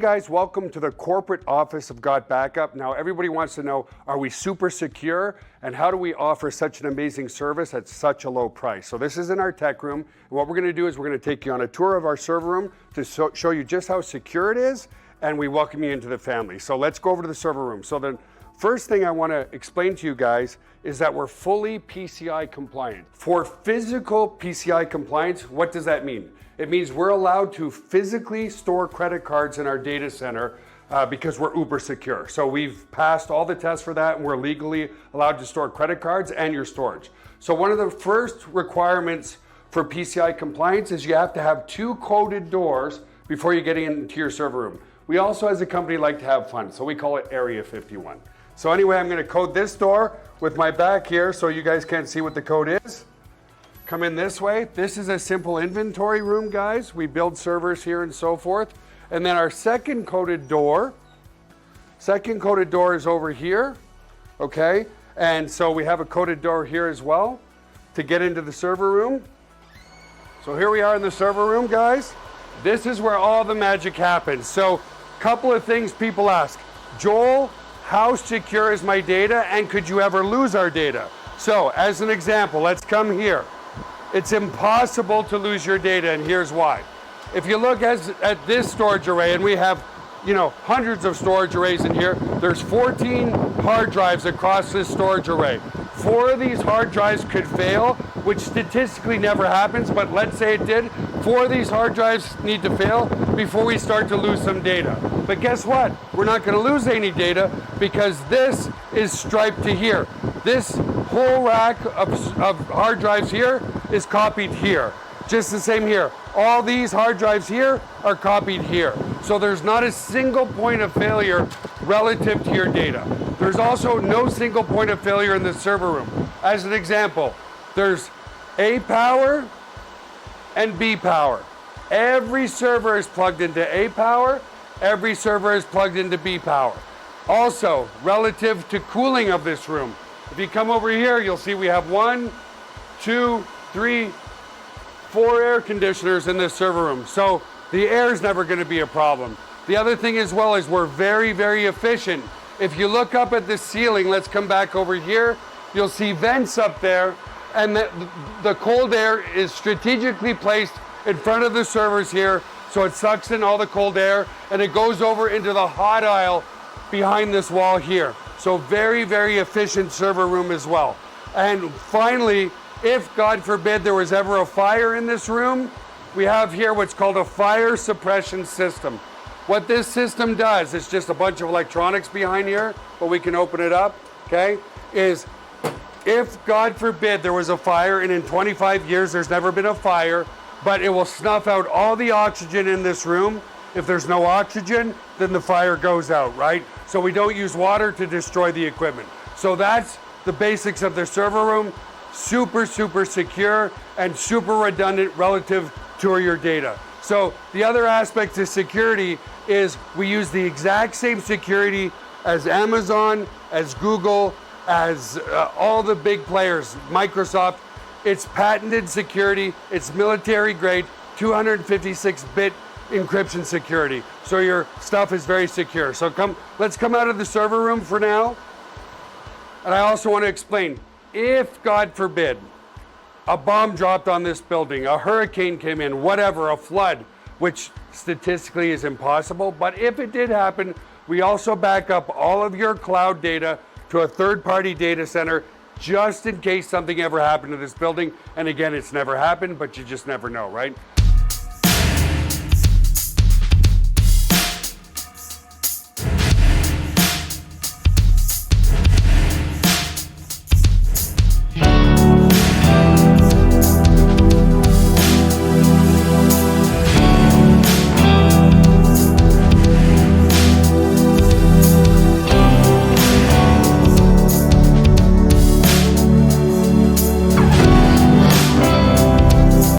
guys, welcome to the corporate office of GotBackUp. Now everybody wants to know, are we super secure and how do we offer such an amazing service at such a low price? So this is in our tech room, and what we're going to do is we're going to take you on a tour of our server room to show you just how secure it is, and we welcome you into the family. So let's go over to the server room. So the first thing I want to explain to you guys is that we're fully PCI compliant. For physical PCI compliance, what does that mean? It means we're allowed to physically store credit cards in our data center because we're uber secure. So we've passed all the tests for that, and we're legally allowed to store credit cards and your storage. So one of the first requirements for PCI compliance is you have to have 2 coded doors before you get into your server room. We also, as a company, like to have fun, so we call it Area 51. So anyway, I'm going to code this door with my back here so you guys can't see what the code is. Come in this way. This is a simple inventory room, guys. We build servers here and so forth. And then our second coded door is over here, okay? And so we have a coded door here as well to get into the server room. So here we are in the server room, guys. This is where all the magic happens. So a couple of things people ask. Joel, how secure is my data, and could you ever lose our data? So as an example, let's come here. It's impossible to lose your data, and here's why. If you look at this storage array, and we have, hundreds of storage arrays in here, there's 14 hard drives across this storage array. 4 of these hard drives could fail, which statistically never happens, but let's say it did. 4 of these hard drives need to fail before we start to lose some data. But guess what? We're not going to lose any data because this is striped to here. This whole rack of hard drives here is copied here. Just the same here. All these hard drives here are copied here. So there's not a single point of failure relative to your data. There's also no single point of failure in the server room. As an example, there's A power and B power. Every server is plugged into A power. Every server is plugged into B power. Also, relative to cooling of this room, if you come over here, you'll see we have 1, 2, 3, 4 air conditioners in this server room. So the air is never going to be a problem. The other thing as well is we're very, very efficient. If you look up at the ceiling, let's come back over here, you'll see vents up there, and the cold air is strategically placed in front of the servers here, so it sucks in all the cold air, and it goes over into the hot aisle behind this wall here. So very, very efficient server room as well. And finally, if God forbid there was ever a fire in this room, we have here what's called a fire suppression system. What this system does, it's just a bunch of electronics behind here, but we can open it up, okay, is if God forbid there was a fire, and in 25 years there's never been a fire, but it will snuff out all the oxygen in this room. If there's no oxygen, then the fire goes out, right? So we don't use water to destroy the equipment. So that's the basics of the server room. Super, super secure and super redundant relative to your data. So the other aspect to security is we use the exact same security as Amazon, as Google, as all the big players, Microsoft. It's patented security. It's military grade, 256-bit encryption security. So your stuff is very secure. So let's come out of the server room for now. And I also want to explain, if God forbid a bomb dropped on this building, a hurricane came in, whatever, a flood, which statistically is impossible, but if it did happen, we also back up all of your cloud data to a third-party data center just in case something ever happened to this building. And again, it's never happened, but you just never know, right?